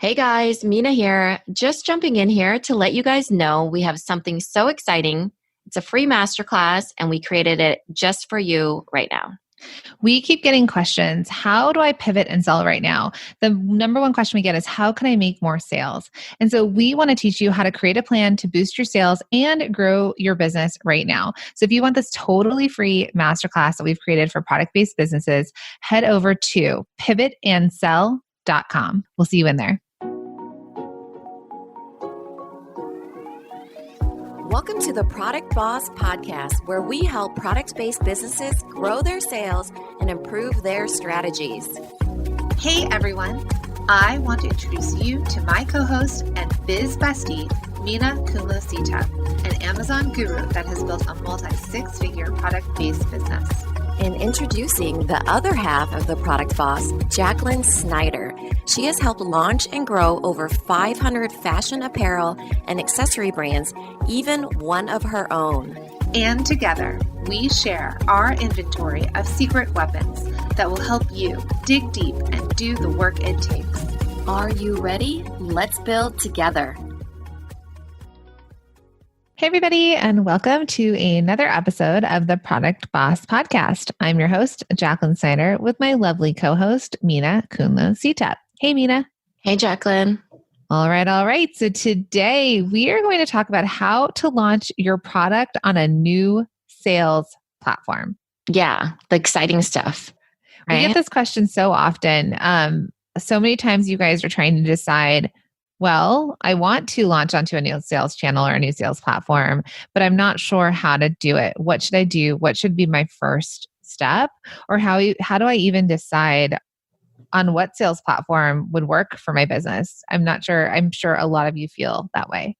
Hey guys, Mina here. Just jumping in here to let you guys know we have something so exciting. It's a free masterclass and we created it just for you right now. We keep getting questions. How do I pivot and sell right now? The number one question we get is, how can I make more sales? And so we want to teach you how to create a plan to boost your sales and grow your business right now. So if you want this totally free masterclass that we've created for product-based businesses, head over to pivotandsell.com. We'll see you in there. Welcome to the Product Boss Podcast, where we help product-based businesses grow their sales and improve their strategies. Hey everyone, I want to introduce you to my co-host and biz bestie, Minna an Amazon guru that has built a multi-six-figure product-based business. And introducing the other half of the Product Boss, Jacqueline Snyder. She has helped launch and grow over 500 fashion apparel and accessory brands, even one of her own. And together, we share our inventory of secret weapons that will help you dig deep and do the work it takes. Are you ready? Let's build together. Hey, everybody, and welcome to another episode of the Product Boss Podcast. I'm your host, Jacqueline Snyder, with my lovely co-host, Minna Kunlo-Sitep. Hey, Minna. Hey, Jacqueline. All right. So today we are going to talk about how to launch your product on a new sales platform. Yeah, the exciting stuff. Right? We get this question so often. So many times you guys are trying to decide, well, I want to launch onto a new sales channel or a new sales platform, but I'm not sure how to do it. What should I do? What should be my first step? Or how do I even decide on what sales platform would work for my business? I'm not sure. I'm sure a lot of you feel that way.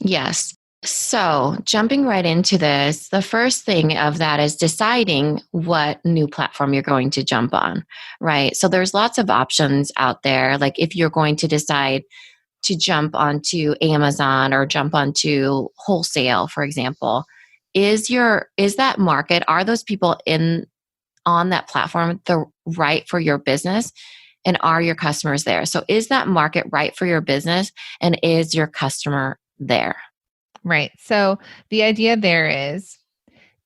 Yes. So jumping right into this, the first thing of that is deciding what new platform you're going to jump on, right? So there's lots of options out there. Like if you're going to decide to jump onto Amazon or jump onto wholesale, for example, is that market, are those people on that platform the right for your business, and are your customers there? So is that market right for your business, and is your customer there? Right. So the idea there is,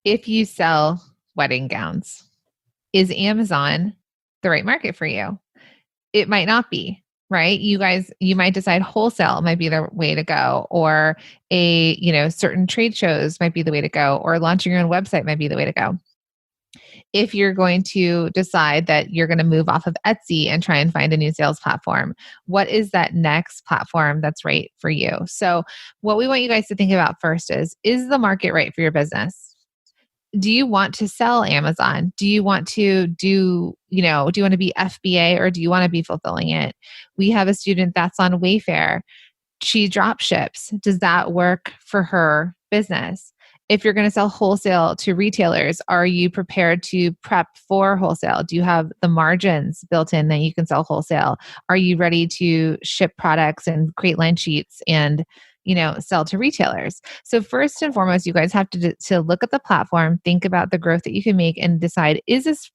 if you sell wedding gowns, is Amazon the right market for you? It might not be. Right? You might decide wholesale might be the way to go, or certain trade shows might be the way to go, or launching your own website might be the way to go. If you're going to decide that you're going to move off of Etsy and try and find a new sales platform, what is that next platform that's right for you? So what we want you guys to think about first is the market right for your business? Do you want to sell Amazon? Do you want to do you want to be FBA, or do you want to be fulfilling it? We have a student that's on Wayfair. She drop ships. Does that work for her business? If you're going to sell wholesale to retailers, are you prepared to prep for wholesale? Do you have the margins built in that you can sell wholesale? Are you ready to ship products and create line sheets and sell to retailers? So first and foremost, you guys have to look at the platform, think about the growth that you can make, and decide, is this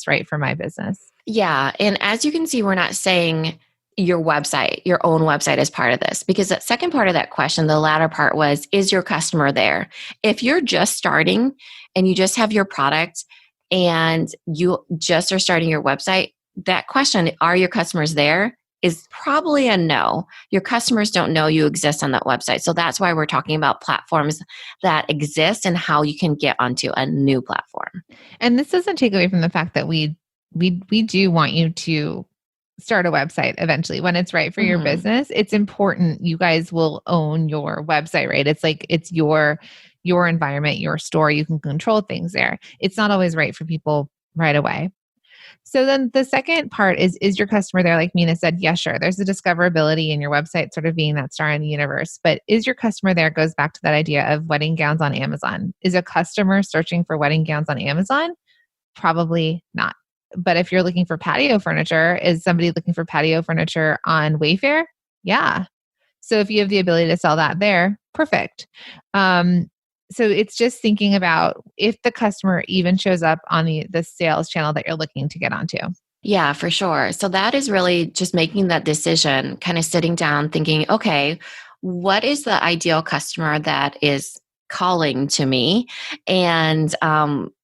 right for my business? Yeah. And as you can see, we're not saying your own website is part of this, because that second part of that question, the latter part was, is your customer there? If you're just starting and you just have your product and you just are starting your website, that question, are your customers there, is probably a no. Your customers don't know you exist on that website. So that's why we're talking about platforms that exist and how you can get onto a new platform. And this doesn't take away from the fact that we do want you to start a website eventually when it's right for your business. It's important you guys will own your website, right? It's like it's your environment, your store. You can control things there. It's not always right for people right away. So then the second part is your customer there? Like Minna said, yeah, sure. There's the discoverability in your website sort of being that star in the universe. But is your customer there? Goes back to that idea of wedding gowns on Amazon. Is a customer searching for wedding gowns on Amazon? Probably not. But if you're looking for patio furniture, is somebody looking for patio furniture on Wayfair? Yeah. So if you have the ability to sell that there, perfect. So it's just thinking about if the customer even shows up on the sales channel that you're looking to get onto. Yeah, for sure. So that is really just making that decision, kind of sitting down thinking, okay, what is the ideal customer that is calling to me? And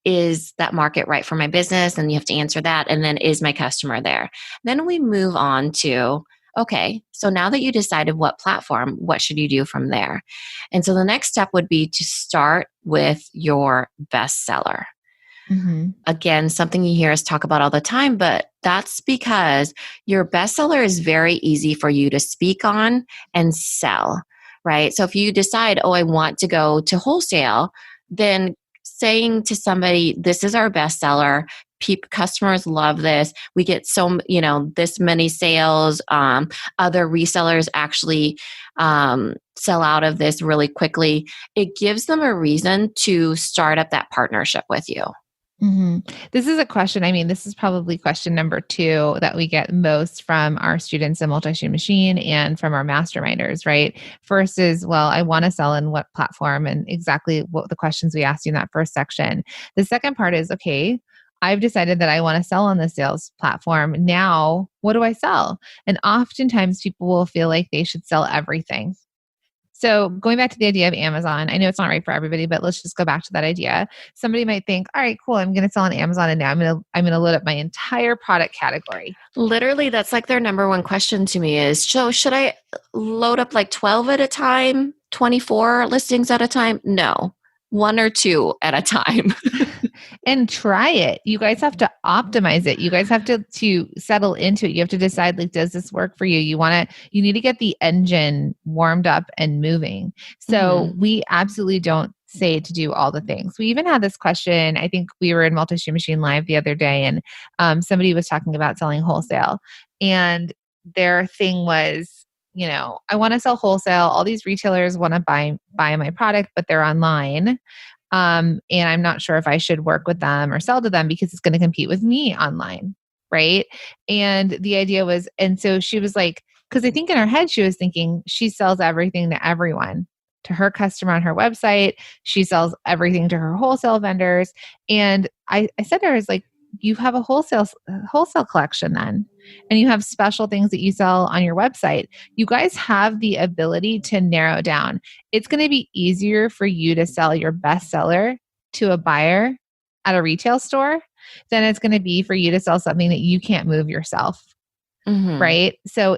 is that market right for my business? And you have to answer that. And then is my customer there? Then we move on to, okay, so now that you decided what platform, what should you do from there? And so the next step would be to start with your bestseller. Mm-hmm. Again, something you hear us talk about all the time, but that's because your bestseller is very easy for you to speak on and sell, right? So if you decide, oh, I want to go to wholesale, then saying to somebody, this is our bestseller. Customers love this. We get this many sales. Other resellers actually sell out of this really quickly. It gives them a reason to start up that partnership with you. Mm-hmm. This is a question. I mean, this is probably question number 2 that we get most from our students in Multi-Stream Machine and from our masterminders, right? First is, well, I want to sell in what platform, and exactly what the questions we asked you in that first section. The second part is, okay, I've decided that I want to sell on the sales platform. Now, what do I sell? And oftentimes people will feel like they should sell everything. So going back to the idea of Amazon, I know it's not right for everybody, but let's just go back to that idea. Somebody might think, all right, cool, I'm going to sell on Amazon, and now I'm going to load up my entire product category. Literally, that's like their number one question to me is, so should I load up like 12 at a time, 24 listings at a time? No, 1 or 2 at a time. And try it. You guys have to optimize it. You guys have to settle into it. You have to decide, like, does this work for you? You need to get the engine warmed up and moving. So we absolutely don't say to do all the things. We even had this question. I think we were in Multi-Stream Machine Live the other day, and somebody was talking about selling wholesale, and their thing was, I want to sell wholesale. All these retailers want to buy my product, but they're online. And I'm not sure if I should work with them or sell to them because it's going to compete with me online. Right. And the idea was, and so she was like, because I think in her head, she was thinking she sells everything to everyone, to her customer on her website. She sells everything to her wholesale vendors. And I said to her, like, you have a wholesale collection then, and you have special things that you sell on your website. You guys have the ability to narrow down. It's going to be easier for you to sell your bestseller to a buyer at a retail store than it's going to be for you to sell something that you can't move yourself. Mm-hmm. Right? So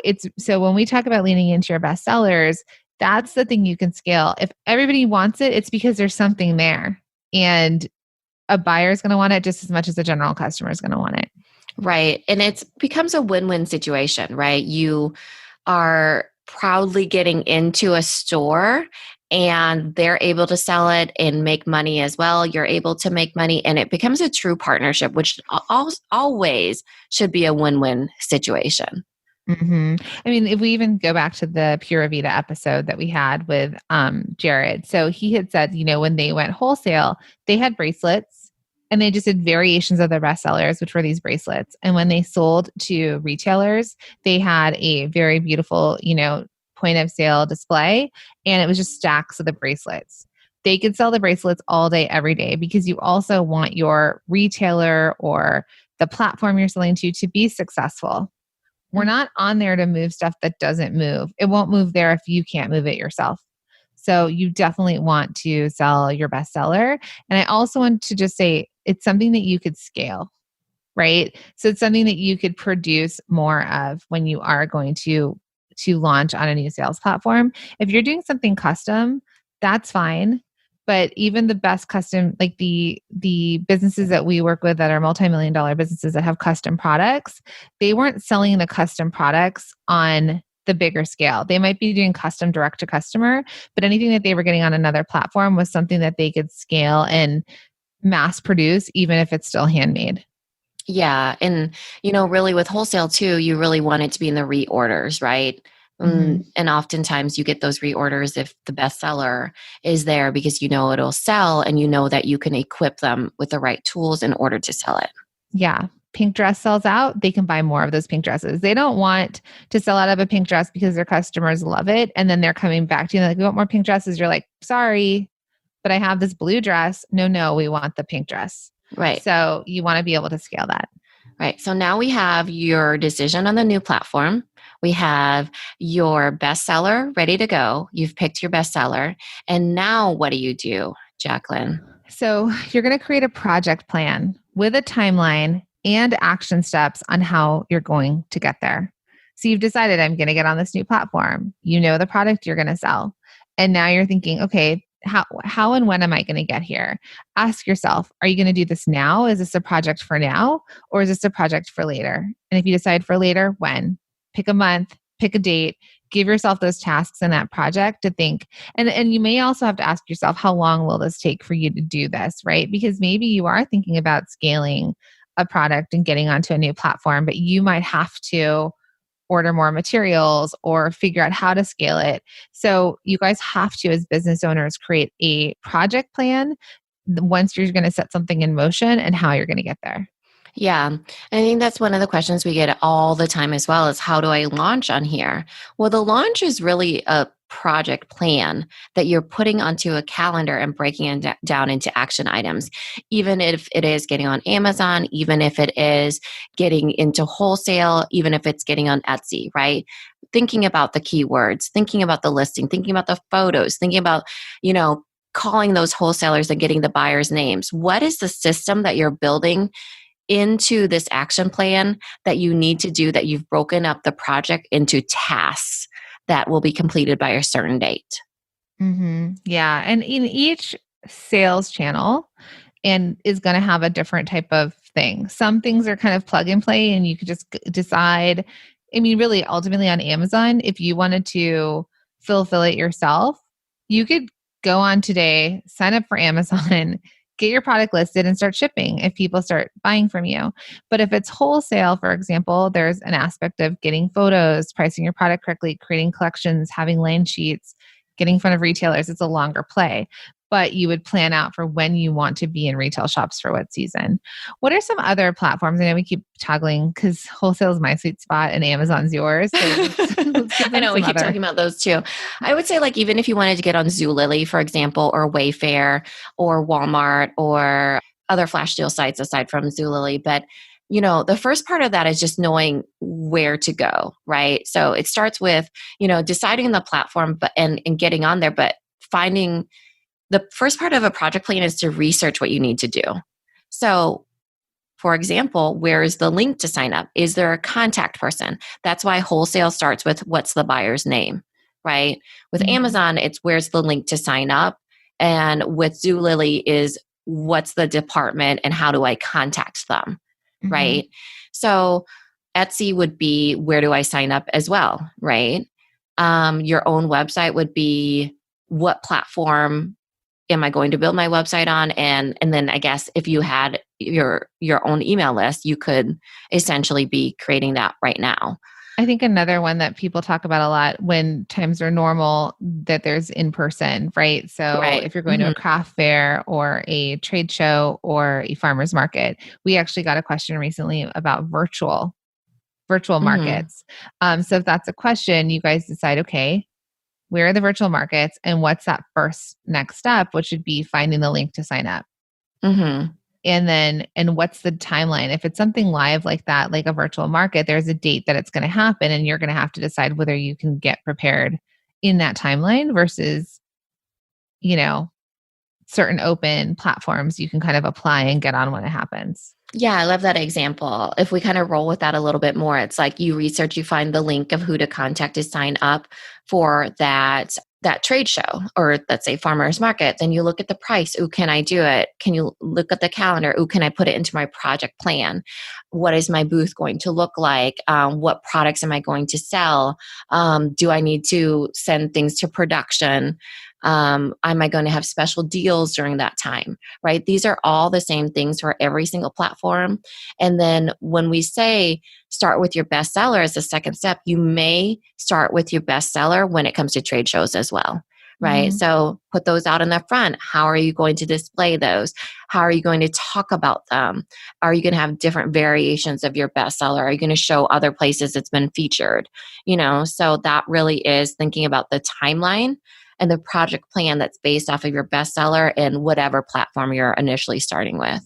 when we talk about leaning into your bestsellers, that's the thing you can scale. If everybody wants it, it's because there's something there. And a buyer is going to want it just as much as a general customer is going to want it. Right. And it becomes a win-win situation, right? You are proudly getting into a store and they're able to sell it and make money as well. You're able to make money, and it becomes a true partnership, which always should be a win-win situation. Mm-hmm. I mean, if we even go back to the Pura Vida episode that we had with Jared, so he had said, when they went wholesale, they had bracelets and they just did variations of their bestsellers, which were these bracelets. And when they sold to retailers, they had a very beautiful, point of sale display, and it was just stacks of the bracelets. They could sell the bracelets all day, every day, because you also want your retailer or the platform you're selling to be successful. We're not on there to move stuff that doesn't move. It won't move there if you can't move it yourself. So you definitely want to sell your bestseller. And I also want to just say it's something that you could scale, right? So it's something that you could produce more of when you are going to launch on a new sales platform. If you're doing something custom, that's fine. But even the best custom, like the businesses that we work with that are multi-million-dollar businesses that have custom products, they weren't selling the custom products on the bigger scale. They might be doing custom direct to customer, but anything that they were getting on another platform was something that they could scale and mass produce, even if it's still handmade. Yeah. And, really with wholesale too, you really want it to be in the reorders, right? Mm-hmm. And oftentimes you get those reorders if the bestseller is there because it'll sell, and that you can equip them with the right tools in order to sell it. Yeah. Pink dress sells out, they can buy more of those pink dresses. They don't want to sell out of a pink dress because their customers love it. And then they're coming back to you and like, we want more pink dresses. You're like, sorry, but I have this blue dress. No, we want the pink dress. Right. So you want to be able to scale that. Right. So now we have your decision on the new platform. We have your bestseller ready to go. You've picked your bestseller. And now what do, Jacqueline? So you're going to create a project plan with a timeline and action steps on how you're going to get there. So you've decided I'm going to get on this new platform. You know the product you're going to sell. And now you're thinking, okay, how and when am I going to get here? Ask yourself, are you going to do this now? Is this a project for now? Or is this a project for later? And if you decide for later, when? Pick a month, pick a date, give yourself those tasks in that project to think. And you may also have to ask yourself, how long will this take for you to do this, right? Because maybe you are thinking about scaling a product and getting onto a new platform, but you might have to order more materials or figure out how to scale it. So you guys have to, as business owners, create a project plan once you're going to set something in motion and how you're going to get there. Yeah. I think that's one of the questions we get all the time as well is how do I launch on here? Well, the launch is really a project plan that you're putting onto a calendar and breaking it down into action items. Even if it is getting on Amazon, even if it is getting into wholesale, even if it's getting on Etsy, right? Thinking about the keywords, thinking about the listing, thinking about the photos, thinking about, calling those wholesalers and getting the buyers' names. What is the system that you're building into this action plan that you need to do, that you've broken up the project into tasks that will be completed by a certain date? Mm-hmm. Yeah. And in each sales channel and is going to have a different type of thing. Some things are kind of plug and play and you could just decide. I mean, really, ultimately on Amazon, if you wanted to fulfill it yourself, you could go on today, sign up for Amazon, get your product listed and start shipping if people start buying from you. But if it's wholesale, for example, there's an aspect of getting photos, pricing your product correctly, creating collections, having line sheets, getting in front of retailers. It's a longer play, but you would plan out for when you want to be in retail shops for what season. What are some other platforms? I know we keep toggling because wholesale is my sweet spot and Amazon's yours. So let's give them I know we keep other. talking about those too. I would say, like, even if you wanted to get on Zulily, for example, or Wayfair or Walmart or other flash deal sites aside from Zulily, but the first part of that is just knowing where to go, right? So it starts with, deciding the platform, but and getting on there, but finding the first part of a project plan is to research what you need to do. So, for example, where is the link to sign up? Is there a contact person? That's why wholesale starts with what's the buyer's name, right? With Amazon, it's where's the link to sign up. And with Zulily is what's the department and how do I contact them, right? So Etsy would be where do I sign up as well, right? Your own website would be what platform am I going to build my website on? And then I guess if you had your own email list, you could essentially be creating that right now. I think another one that people talk about a lot when times are normal, that there's in person, right? So if you're going to a craft fair or a trade show or a farmer's market, we actually got a question recently about virtual markets. So if that's a question, you guys decide, okay, where are the virtual markets and what's that first next step, which would be finding the link to sign up. And what's the timeline? If it's something live like that, like a virtual market, there's a date that it's going to happen and you're going to have to decide whether you can get prepared in that timeline versus, certain open platforms you can kind of apply and get on when it happens. Yeah, I love that example. If we kind of roll with that a little bit more, it's like you research, you find the link of who to contact to sign up for that trade show, or let's say farmer's market. Then you look at the price. Ooh, can I do it? Can you look at the calendar? Ooh, can I put it into my project plan? What is my booth going to look like? What products am I going to sell? Do I need to send things to production? Am I going to have special deals during that time, right? These are all the same things for every single platform. And then when we say start with your bestseller as a second step, you may start with your bestseller when it comes to trade shows as well, right? So put those out in the front. How are you going to display those? How are you going to talk about them? Are you going to have different variations of your bestseller? Are you going to show other places it's been featured? So that really is thinking about the timeline and the project plan that's based off of your bestseller and whatever platform you're initially starting with.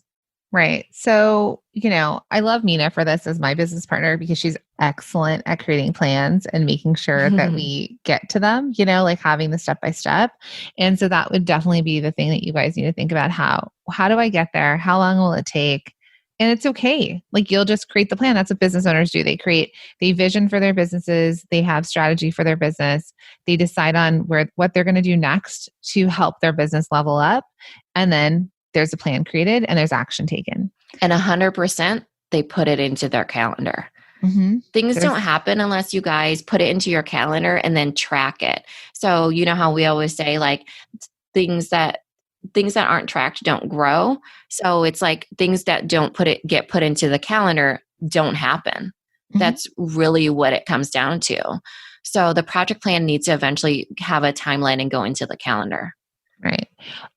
Right. So, I love Minna for this as my business partner because she's excellent at creating plans and making sure that we get to them, like having the step by step. And so that would definitely be the thing that you guys need to think about. How do I get there? How long will it take? And it's okay. Like you'll just create the plan. That's what business owners do. They vision for their businesses. They have strategy for their business. They decide on what they're going to do next to help their business level up. And then there's a plan created and there's action taken. And 100%, they put it into their calendar. Mm-hmm. Things don't happen unless you guys put it into your calendar and then track it. So you know how we always say like things that aren't tracked don't grow. So it's like things that don't get put into the calendar don't happen. Mm-hmm. That's really what it comes down to. So the project plan needs to eventually have a timeline and go into the calendar. Right.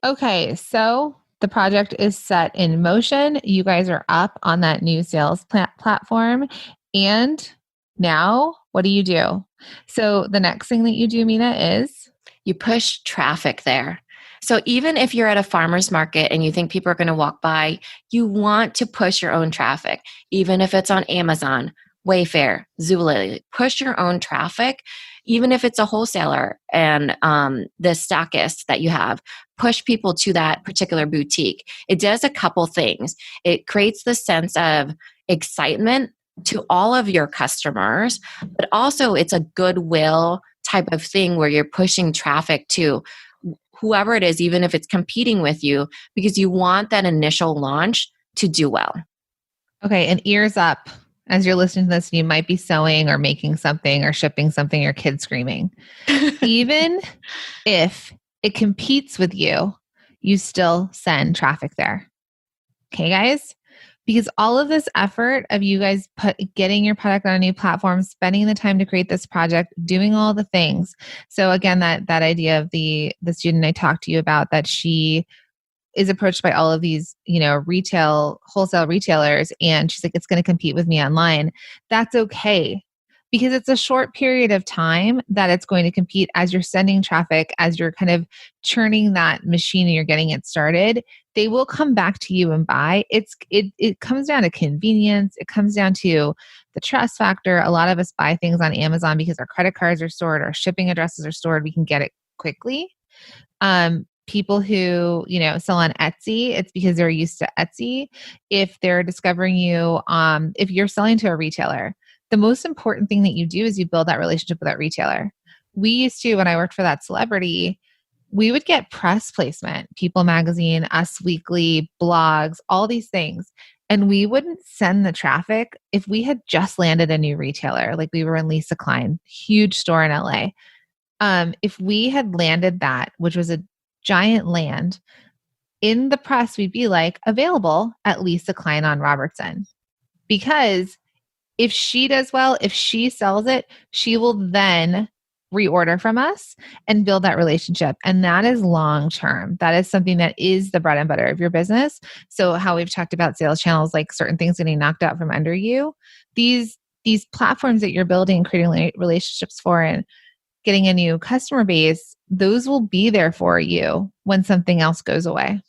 Okay. So the project is set in motion. You guys are up on that new sales platform. And now what do you do? So the next thing that you do, Minna, is you push traffic there. So even if you're at a farmer's market and you think people are going to walk by, you want to push your own traffic, even if it's on Amazon, Wayfair, Zulily. Push your own traffic, even if it's a wholesaler and the stockist that you have. Push people to that particular boutique. It does a couple things. It creates the sense of excitement to all of your customers, but also it's a goodwill type of thing where you're pushing traffic to whoever it is, even if it's competing with you, because you want that initial launch to do well. Okay, and ears up. As you're listening to this, you might be sewing or making something or shipping something, your kid's screaming. Even if it competes with you, you still send traffic there. Okay, guys? Because all of this effort of you guys getting your product on a new platform, spending the time to create this project, doing all the things. So again, that idea of the student I talked to you about, that she is approached by all of these, wholesale retailers, and she's like, it's going to compete with me online. That's okay. Because it's a short period of time that it's going to compete as you're sending traffic, as you're kind of churning that machine and you're getting it started. They will come back to you and buy. It comes down to convenience. It comes down to the trust factor. A lot of us buy things on Amazon because our credit cards are stored, our shipping addresses are stored. We can get it quickly. People who, sell on Etsy, it's because they're used to Etsy. If they're discovering you, if you're selling to a retailer, the most important thing that you do is you build that relationship with that retailer. We used to, when I worked for that celebrity, we would get press placement, People Magazine, Us Weekly, blogs, all these things. And we wouldn't send the traffic if we had just landed a new retailer. Like we were in Lisa Klein, huge store in LA. If we had landed that, which was a giant land, in the press, we'd be like, available at Lisa Klein on Robertson. Because if she does well, if she sells it, she will then reorder from us and build that relationship. And that is long term. That is something that is the bread and butter of your business. So how we've talked about sales channels, like certain things getting knocked out from under you, these platforms that you're building, creating relationships for, and getting a new customer base, those will be there for you when something else goes away.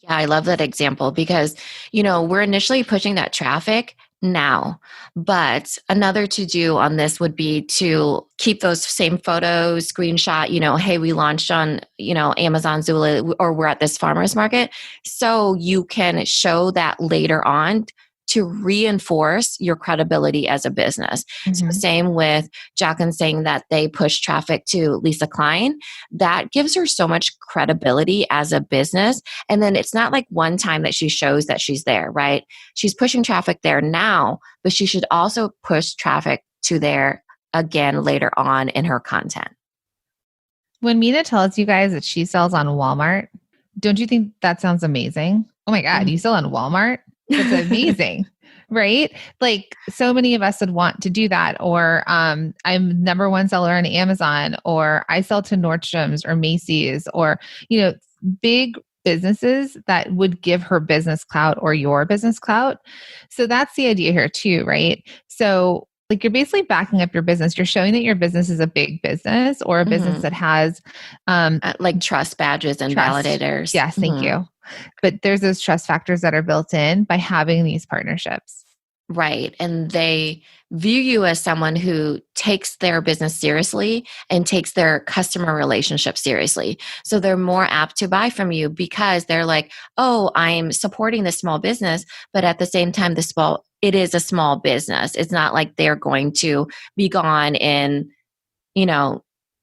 Yeah, I love that example because, we're initially pushing that traffic now, but another to do on this would be to keep those same photos, screenshot, hey, we launched on, Amazon, Zulily, or we're at this farmer's market. So you can show that later on to reinforce your credibility as a business. Mm-hmm. So same with Jacqueline saying that they push traffic to Lisa Klein. That gives her so much credibility as a business. And then it's not like one time that she shows that she's there, right? She's pushing traffic there now, but she should also push traffic to there again later on in her content. When Minna tells you guys that she sells on Walmart, don't you think that sounds amazing? Oh my God, you sell on Walmart? That's amazing, right? Like so many of us would want to do that. Or I'm number one seller on Amazon, or I sell to Nordstrom's or Macy's, or, big businesses that would give her business clout or your business clout. So that's the idea here too, right? So like you're basically backing up your business. You're showing that your business is a big business or a business that has like trust badges and trust. validators. Yes, thank you. But there's those trust factors that are built in by having these partnerships. Right. And they view you as someone who takes their business seriously and takes their customer relationship seriously. So they're more apt to buy from you because they're like, oh, I'm supporting this small business, but at the same time, it is a small business. It's not like they're going to be gone in,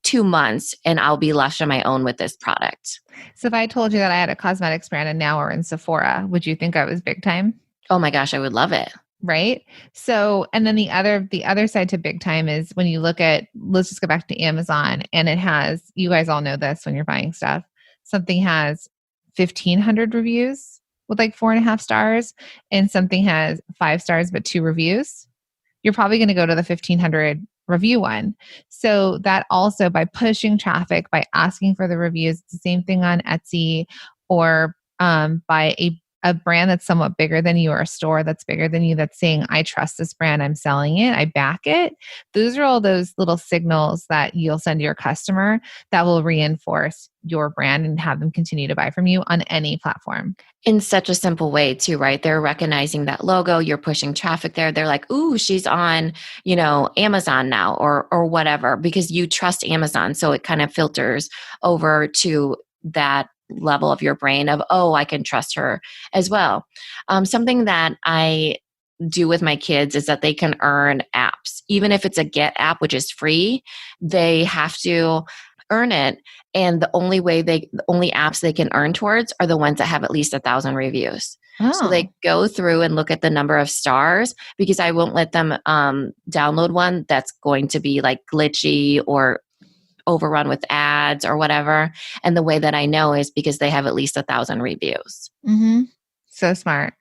2 months and I'll be left on my own with this product. So if I told you that I had a cosmetics brand and now we're in Sephora, would you think I was big time? Oh my gosh, I would love it. Right. So, and then the other side to big time is when you look at, let's just go back to Amazon, and it has, you guys all know this when you're buying stuff, something has 1,500 reviews with like 4.5 stars, and something has 5 stars, but 2 reviews. You're probably going to go to the 1,500 review one. So that also, by pushing traffic, by asking for the reviews, it's the same thing on Etsy, or by a brand that's somewhat bigger than you, or a store that's bigger than you, that's saying, I trust this brand, I'm selling it, I back it. Those are all those little signals that you'll send to your customer that will reinforce your brand and have them continue to buy from you on any platform. In such a simple way too, right? They're recognizing that logo, you're pushing traffic there. They're like, ooh, she's on, Amazon now or whatever, because you trust Amazon. So it kind of filters over to that level of your brain of, oh, I can trust her as well. Something that I do with my kids is that they can earn apps. Even if it's a Get app, which is free, they have to earn it. And the only apps they can earn towards are the ones that have at least 1,000 reviews. Oh. So they go through and look at the number of stars, because I won't let them download one that's going to be like glitchy or overrun with ads or whatever. And the way that I know is because they have at least 1,000 reviews. Mm-hmm. So smart.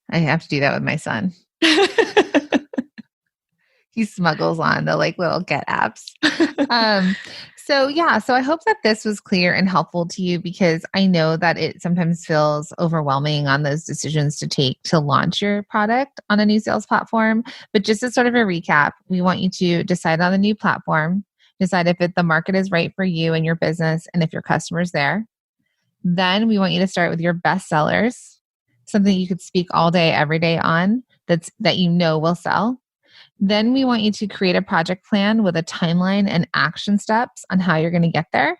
I have to do that with my son. He smuggles on the little Get apps. So I hope that this was clear and helpful to you, because I know that it sometimes feels overwhelming on those decisions to take to launch your product on a new sales platform. But just as sort of a recap, we want you to decide on the new platform, decide if the market is right for you and your business, and if your customer's there. Then we want you to start with your best sellers, something you could speak all day, every day on, that will sell. Then we want you to create a project plan with a timeline and action steps on how you're going to get there.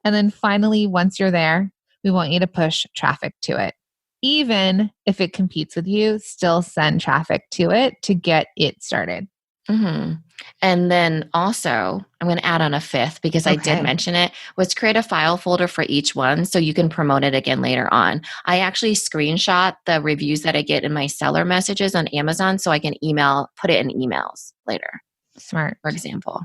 And then finally, once you're there, we want you to push traffic to it. Even if it competes with you, still send traffic to it to get it started. Mm-hmm. And then also, I'm going to add on a fifth, because I did mention it, was create a file folder for each one so you can promote it again later on. I actually screenshot the reviews that I get in my seller messages on Amazon so I can put it in emails later. Smart. For example.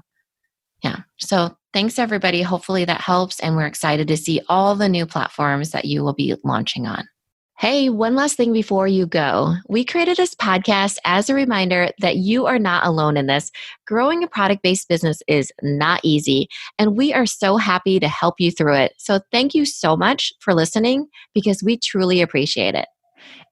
Yeah. So thanks, everybody. Hopefully that helps. And we're excited to see all the new platforms that you will be launching on. Hey, one last thing before you go. We created this podcast as a reminder that you are not alone in this. Growing a product-based business is not easy, and we are so happy to help you through it. So thank you so much for listening, because we truly appreciate it.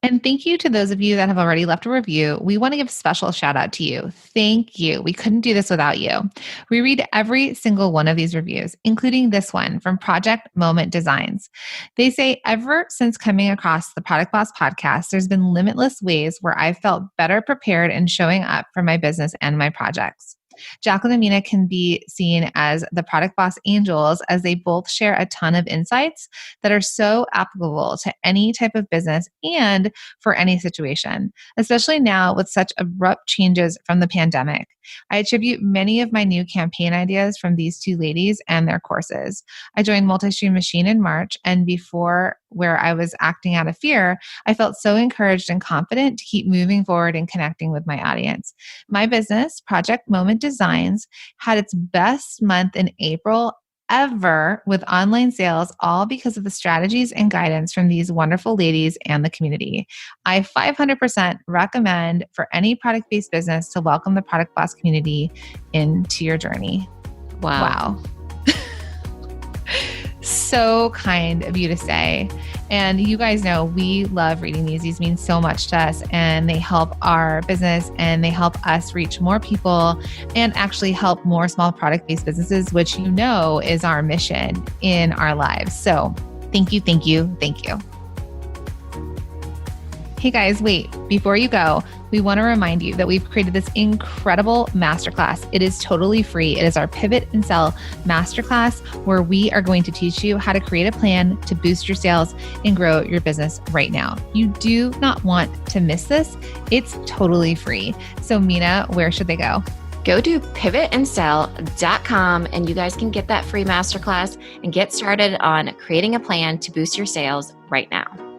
And thank you to those of you that have already left a review. We want to give a special shout out to you. Thank you. We couldn't do this without you. We read every single one of these reviews, including this one from Project Moment Designs. They say, ever since coming across the Product Boss podcast, there's been limitless ways where I've felt better prepared in showing up for my business and my projects. Jacqueline and Minna can be seen as the Product Boss Angels, as they both share a ton of insights that are so applicable to any type of business and for any situation, especially now with such abrupt changes from the pandemic. I attribute many of my new campaign ideas from these two ladies and their courses. I joined Multi-Stream Machine in March, and before, where I was acting out of fear, I felt so encouraged and confident to keep moving forward and connecting with my audience. My business, Project Moment Designs, had its best month in April ever with online sales, all because of the strategies and guidance from these wonderful ladies and the community. I 500% recommend for any product-based business to welcome the Product Boss community into your journey. Wow. So kind of you to say. And you guys know we love reading these. These mean so much to us, and they help our business, and they help us reach more people and actually help more small product-based businesses, which you know is our mission in our lives. So thank you, thank you, thank you. Hey guys, wait, before you go, we want to remind you that we've created this incredible masterclass. It is totally free. It is our Pivot and Sell masterclass where we are going to teach you how to create a plan to boost your sales and grow your business right now. You do not want to miss this. It's totally free. So Minna, where should they go? Go to pivotandsell.com and you guys can get that free masterclass and get started on creating a plan to boost your sales right now.